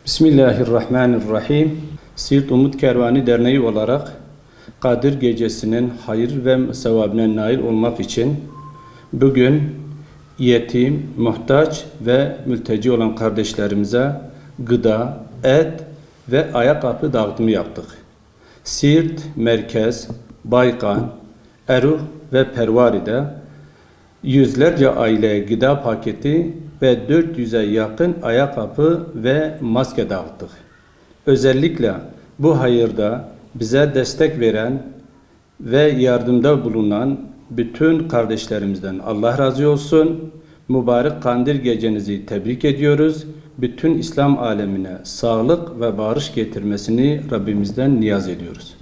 Bismillahirrahmanirrahim. Siirt Umut Kervanı Derneği olarak Kadir Gecesi'nin hayır ve sevabına nail olmak için bugün yetim, muhtaç ve mülteci olan kardeşlerimize gıda, et ve ayakkabı dağıtımı yaptık. Siirt, Merkez, Baykan, Eruh ve Pervari'de yüzlerce aileye gıda paketi ve 400'e yakın ayakkabı ve maske dağıttık. Özellikle bu hayırda bize destek veren ve yardımda bulunan bütün kardeşlerimizden Allah razı olsun. Mübarek Kandil Gecenizi tebrik ediyoruz. Bütün İslam alemine sağlık ve barış getirmesini Rabbimizden niyaz ediyoruz.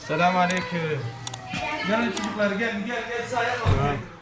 Selamünaleyküm. Gelin çocuklar, gel sahaya kalın.